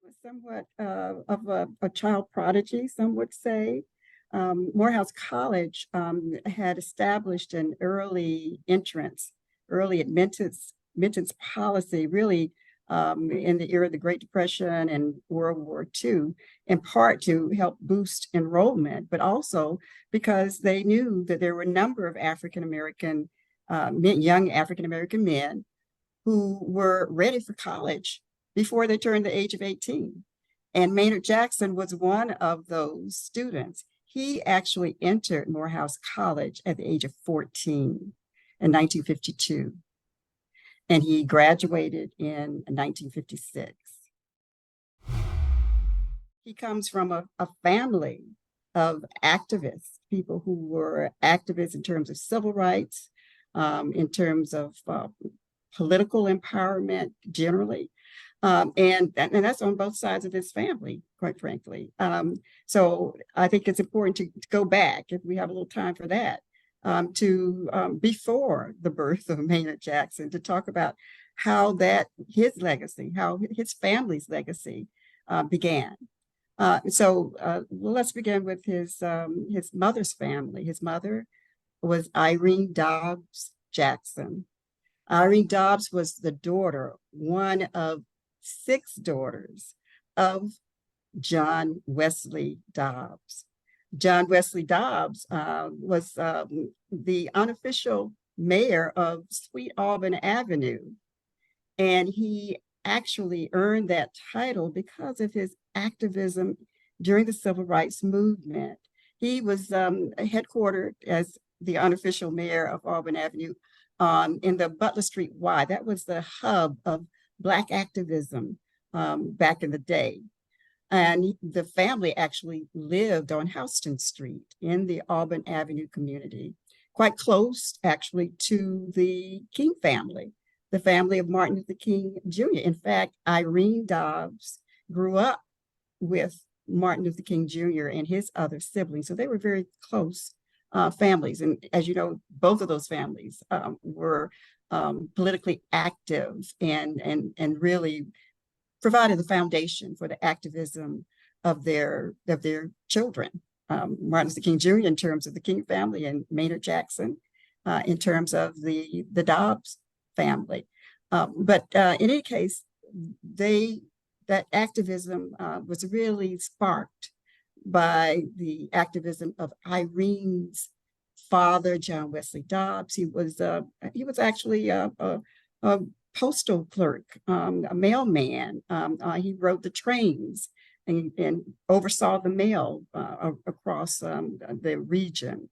Was somewhat of a child prodigy, some would say. Morehouse College had established an early admittance policy, really in the era of the Great Depression and World War II, in part to help boost enrollment, but also because they knew that there were a number of African American young African American men who were ready for college before they turned the age of 18. And Maynard Jackson was one of those students. He actually entered Morehouse College at the age of 14 in 1952, and he graduated in 1956. He comes from a family of activists, people who were activists in terms of civil rights, in terms of political empowerment generally. And that's on both sides of this family, quite frankly. So I think it's important to go back, if we have a little time for that, to before the birth of Maynard Jackson, to talk about how his legacy, how his family's legacy began. So let's begin with his mother's family. His mother was Irene Dobbs Jackson. Irene Dobbs was the daughter, one of 6 daughters of John Wesley Dobbs. John Wesley Dobbs was the unofficial mayor of Sweet Auburn Avenue, and he actually earned that title because of his activism during the Civil Rights Movement. He was headquartered as the unofficial mayor of Auburn Avenue in the Butler Street Y. That was the hub of Black activism back in the day. And the family actually lived on Houston Street in the Auburn Avenue community, quite close actually to the King family, the family of Martin Luther King Jr. In fact, Irene Dobbs grew up with Martin Luther King Jr. and his other siblings. So they were very close families. And as you know, both of those families were politically active and really provided the foundation for the activism of their children. Martin Luther King Jr. in terms of the King family, and Maynard Jackson in terms of the Dobbs family. But in any case, that activism was really sparked by the activism of Irene's father, John Wesley Dobbs. He was actually a postal clerk, a mailman. He rode the trains and oversaw the mail across the region.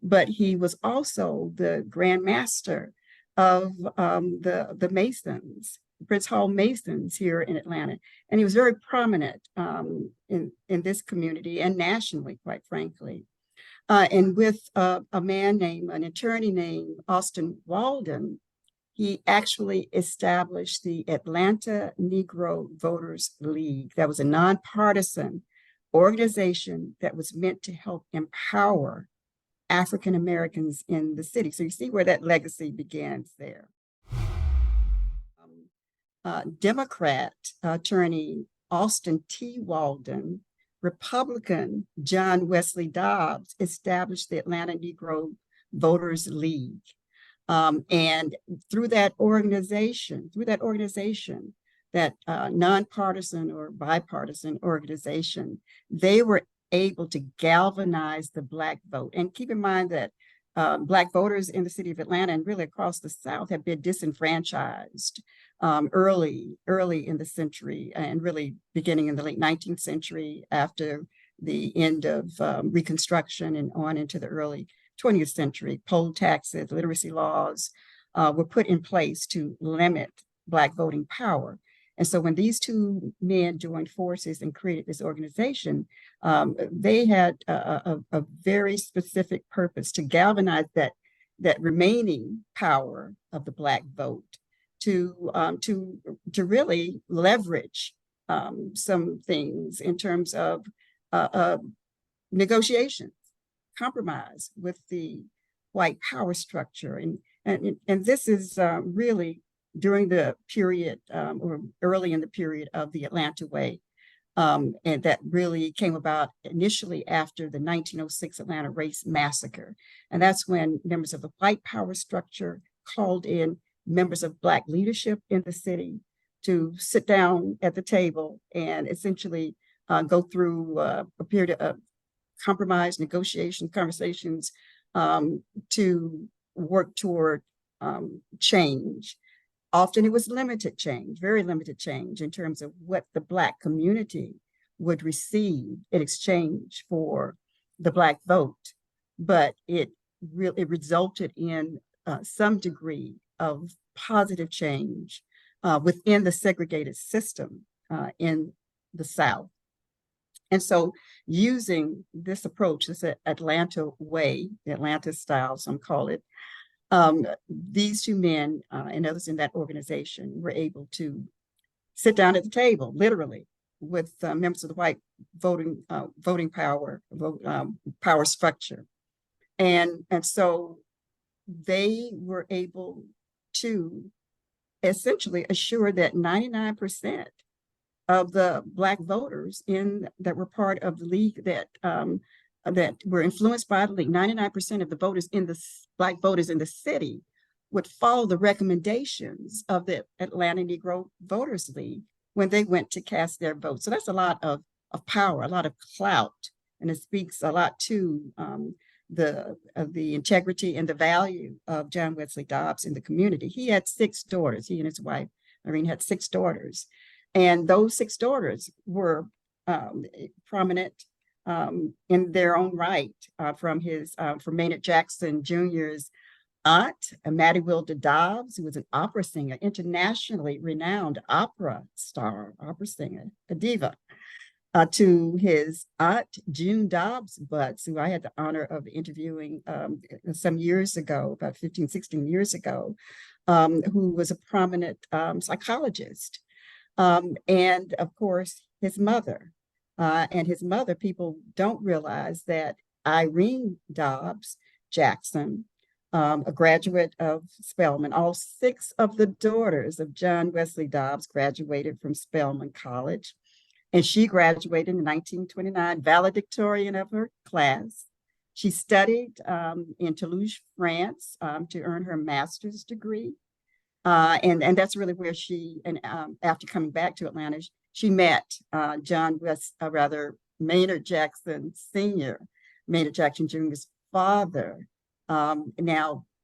But he was also the Grand Master of the Masons, Prince Hall Masons here in Atlanta. And he was very prominent in this community and nationally, quite frankly. And with an attorney named Austin Walden, he actually established the Atlanta Negro Voters League. That was a nonpartisan organization that was meant to help empower African Americans in the city. So you see where that legacy begins there. Democrat attorney Austin T. Walden, Republican John Wesley Dobbs established the Atlanta Negro Voters League. And through that organization, that nonpartisan or bipartisan organization, they were able to galvanize the Black vote. And keep in mind that Black voters in the city of Atlanta and really across the South have been disenfranchised early in the century, and really beginning in the late 19th century after the end of Reconstruction and on into the early 20th century, poll taxes, literacy laws were put in place to limit Black voting power. And so when these two men joined forces and created this organization, they had a very specific purpose to galvanize that remaining power of the Black vote to really leverage some things in terms of negotiations, compromise with the white power structure. And this is really during the period or early in the period of the Atlanta Way. And that really came about initially after the 1906 Atlanta Race Massacre. And that's when members of the white power structure called in members of Black leadership in the city to sit down at the table and essentially go through a period of compromise, negotiation, conversations to work toward change. Often it was limited change, very limited change in terms of what the Black community would receive in exchange for the Black vote. But it resulted in some degree of positive change within the segregated system in the South. And so using this approach, this Atlanta way, the Atlanta style, some call it, these two men and others in that organization were able to sit down at the table, literally, with members of the white voting power structure. And so they were able to essentially assure that 99% of the Black voters that were part of the league that were influenced by the league, 99% of the voters Black voters in the city would follow the recommendations of the Atlanta Negro Voters League when they went to cast their vote. So that's a lot of power, a lot of clout, and it speaks a lot to the integrity and the value of John Wesley Dobbs in the community. He had 6 daughters. He and his wife, Irene, had 6 daughters. And those 6 daughters were prominent in their own right, from Maynard Jackson Jr.'s aunt, Mattie Wilder Dobbs, who was an opera singer, internationally renowned opera star, opera singer, a diva, to his aunt, June Dobbs Butts, who I had the honor of interviewing some years ago, about 15, 16 years ago, who was a prominent psychologist. And of course, his mother. And his mother, people don't realize that Irene Dobbs Jackson, a graduate of Spelman, all 6 of the daughters of John Wesley Dobbs graduated from Spelman College. And she graduated in 1929, valedictorian of her class. She studied in Toulouse, France, to earn her master's degree. And that's really where after coming back to Atlanta, she met Maynard Jackson Sr., Maynard Jackson Jr.'s father. Now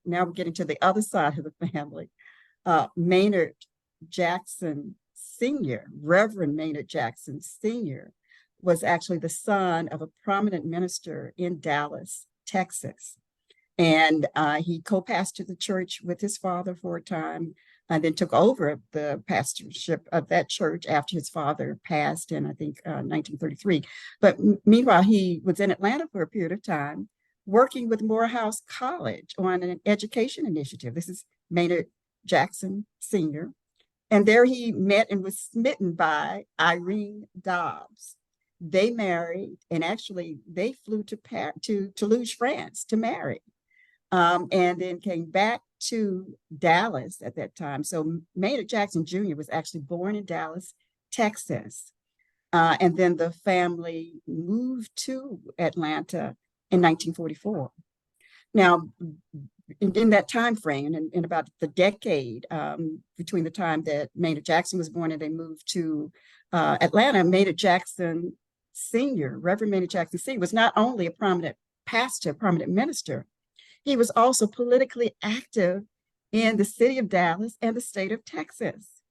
we're getting to the other side of the family. Maynard Jackson Sr., Reverend Maynard Jackson Sr., was actually the son of a prominent minister in Dallas, Texas. And he co-pastored the church with his father for a time, and then took over the pastorship of that church after his father passed in, I think, 1933. But meanwhile, he was in Atlanta for a period of time, working with Morehouse College on an education initiative. This is Maynard Jackson Sr. And there he met and was smitten by Irene Dobbs. They married, and actually they flew to Toulouse, France to marry. And then came back to Dallas at that time. So Maynard Jackson Jr. was actually born in Dallas, Texas. And then the family moved to Atlanta in 1944. Now, in that time frame, in about the decade between the time that Maynard Jackson was born and they moved to Atlanta, Maynard Jackson Sr., Reverend Maynard Jackson Sr., was not only a prominent pastor, prominent minister, he was also politically active in the city of Dallas and the state of Texas.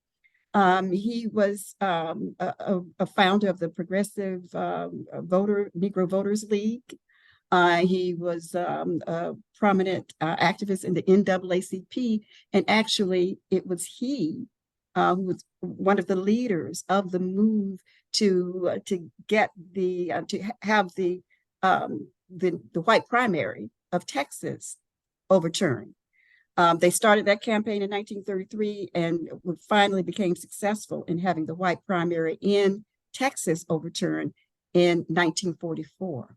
He was a founder of the Progressive Negro Voters League. He was a prominent activist in the NAACP, and actually, it was he who was one of the leaders of the move to get to have the white primary of Texas overturned. They started that campaign in 1933 and finally became successful in having the white primary in Texas overturned in 1944.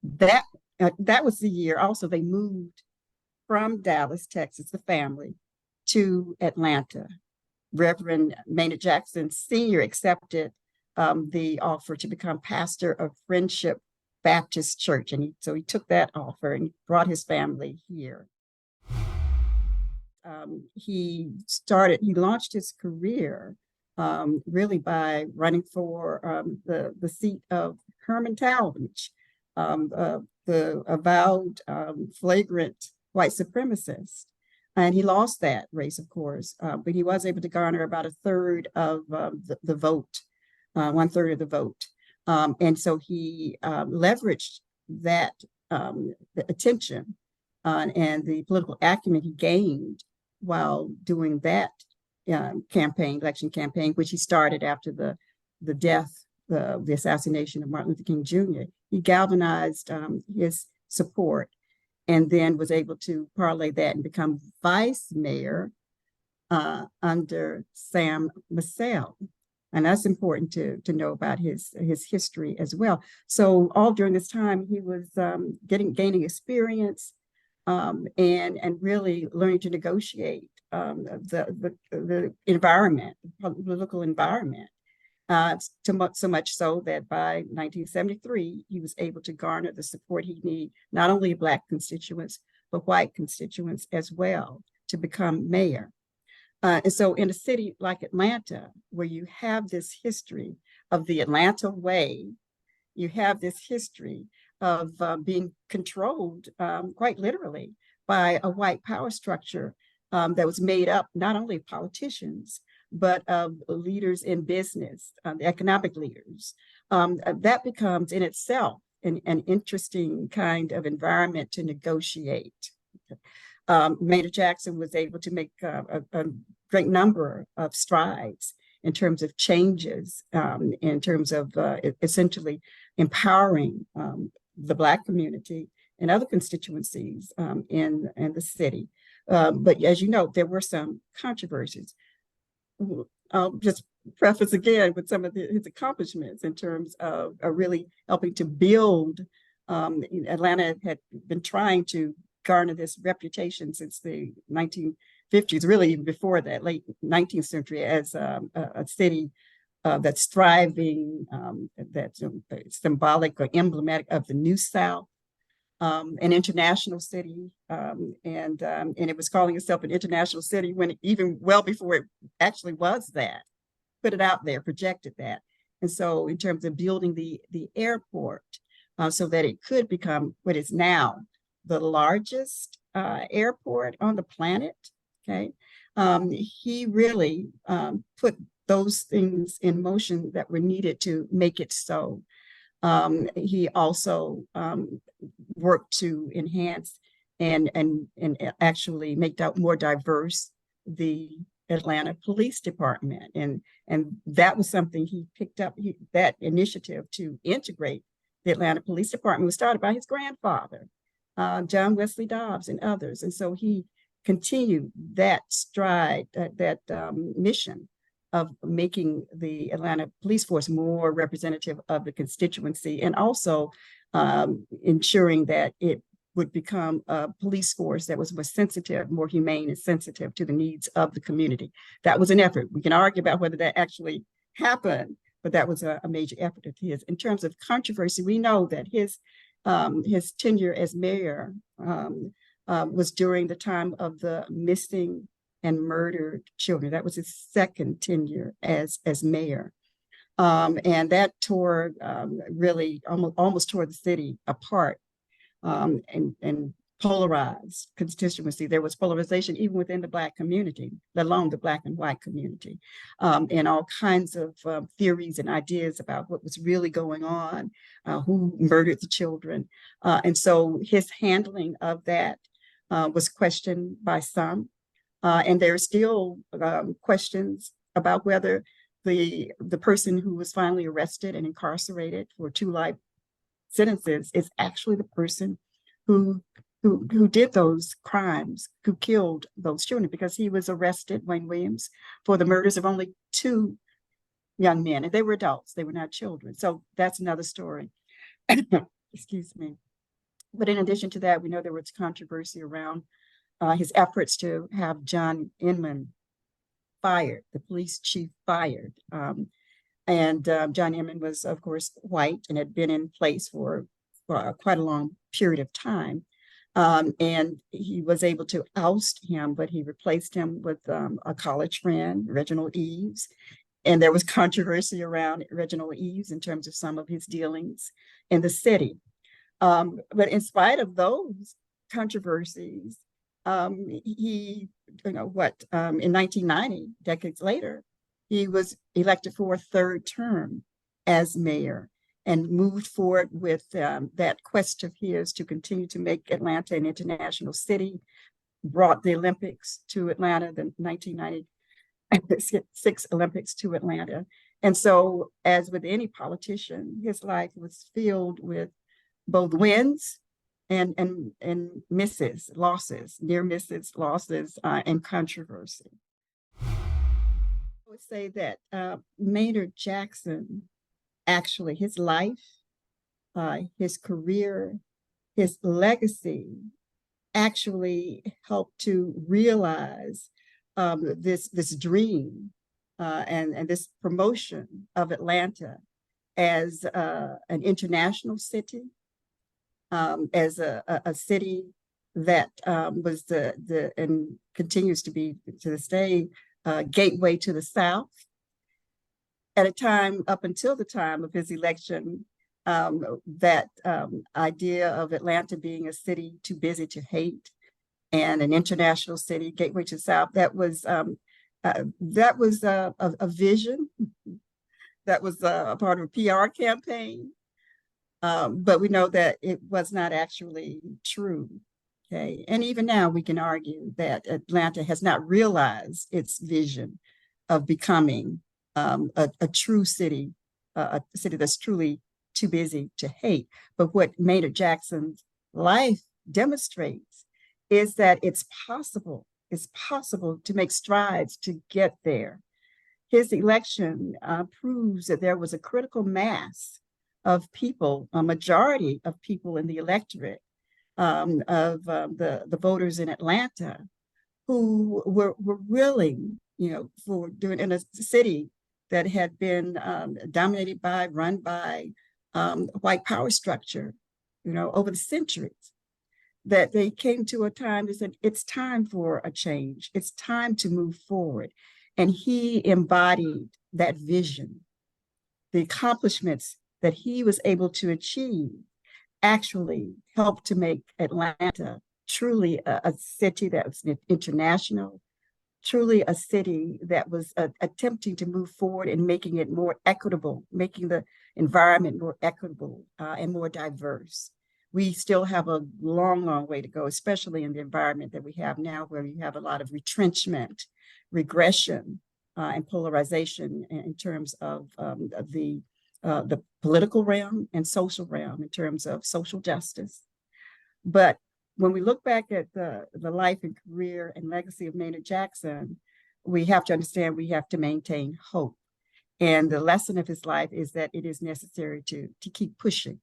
That was the year also they moved from Dallas, Texas, the family, to Atlanta. Reverend Maynard Jackson Sr. accepted the offer to become pastor of Friendship Baptist Church. And so he took that offer and brought his family here. He launched his career really by running for the seat of Herman Talmadge, the avowed flagrant white supremacist. And he lost that race, of course, but he was able to garner about a third of the vote, 1/3 of the vote. And so he leveraged that the attention and the political acumen he gained while doing that election campaign, which he started after the death, the assassination of Martin Luther King Jr. He galvanized his support and then was able to parlay that and become vice mayor under Sam Massell. And that's important to know about his history as well. So all during this time, he was gaining experience and really learning to negotiate the environment, the political environment. So much so that by 1973, he was able to garner the support he needed, not only Black constituents, but white constituents as well, to become mayor. And so in a city like Atlanta, where you have this history of the Atlanta way, you have this history of being controlled quite literally by a white power structure that was made up not only of politicians, but of leaders in business, the economic leaders. That becomes in itself an interesting kind of environment to negotiate. Maynard Jackson was able to make a great number of strides in terms of changes, in terms of essentially empowering the Black community and other constituencies in the city. But as you know, there were some controversies. I'll just preface again with some of his accomplishments in terms of really helping to build. Atlanta had been trying to garner this reputation since the 1950s, really even before that, late 19th century, as a city that's thriving, that's symbolic or emblematic of the New South, an international city, and it was calling itself an international city when even well before it actually was that, put it out there, projected that. And so in terms of building the airport so that it could become what is now the largest airport on the planet, okay, he really put those things in motion that were needed to make it so. He also worked to enhance and actually make more diverse the Atlanta Police Department. And that was something he picked up, that initiative to integrate the Atlanta Police Department was started by his grandfather, John Wesley Dobbs and others. And so he continued that stride, that mission of making the Atlanta police force more representative of the constituency, and also ensuring that it would become a police force that was more sensitive, more humane and sensitive to the needs of the community. That was an effort. We can argue about whether that actually happened, but that was a major effort of his. In terms of controversy, we know that his tenure as mayor was during the time of the missing and murdered children. That was his second tenure as mayor. And that tore really almost tore the city apart. And polarized constituency. There was polarization even within the Black community, let alone the Black and white community, and all kinds of theories and ideas about what was really going on, who murdered the children. And so his handling of that was questioned by some. And there are still questions about whether the person who was finally arrested and incarcerated for 2 life sentences is actually the person who did those crimes, who killed those children, because he was arrested, Wayne Williams, for the murders of only 2 young men, and they were adults, they were not children. So that's another story. Excuse me. But in addition to that, we know there was controversy around his efforts to have John Inman fired, the police chief fired. John Inman was, of course, white and had been in place for quite a long period of time. And he was able to oust him, but he replaced him with a college friend, Reginald Eves. And there was controversy around Reginald Eves in terms of some of his dealings in the city. But in spite of those controversies, in 1990, decades later, he was elected for a 3rd term as mayor and moved forward with that quest of his to continue to make Atlanta an international city, brought the Olympics to Atlanta, the 1996 Olympics to Atlanta. And so, as with any politician, his life was filled with both wins and misses, losses, near misses, losses, and controversy. I would say that Maynard Jackson, actually, his life, his career, his legacy actually helped to realize this dream and this promotion of Atlanta as an international city, as a city that was and continues to be to this day gateway to the South. At a time up until the time of his election, that idea of Atlanta being a city too busy to hate and an international city, gateway to the South, that was a vision that was a part of a PR campaign. But we know that it was not actually true. Okay. And even now we can argue that Atlanta has not realized its vision of becoming a true city, a city that's truly too busy to hate. But what Maynard Jackson's life demonstrates is that it's possible to make strides to get there. His election proves that there was a critical mass of people, a majority of people in the electorate, of the voters in Atlanta, who were willing, for doing in a city that had been dominated by, run by white power structure, over the centuries, that they came to a time that said, it's time for a change. It's time to move forward. And he embodied that vision. The accomplishments that he was able to achieve actually helped to make Atlanta truly a city that was international, truly a city that was attempting to move forward and making it more equitable, making the environment more equitable and more diverse. We still have a long, long way to go, especially in the environment that we have now, where you have a lot of retrenchment, regression, and polarization in terms of the political realm and social realm, in terms of social justice. But when we look back at the life and career and legacy of Maynard Jackson, we have to understand we have to maintain hope. And the lesson of his life is that it is necessary to keep pushing.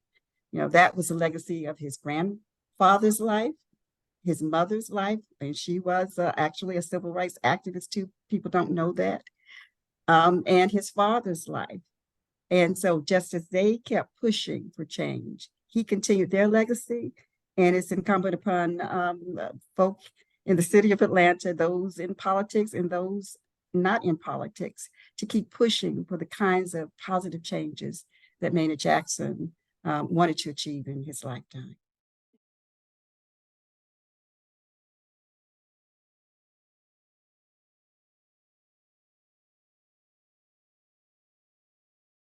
That was the legacy of his grandfather's life, his mother's life, and she was actually a civil rights activist too. People don't know that. And his father's life. And so just as they kept pushing for change, he continued their legacy. And it's incumbent upon folk in the city of Atlanta, those in politics and those not in politics, to keep pushing for the kinds of positive changes that Maynard Jackson wanted to achieve in his lifetime.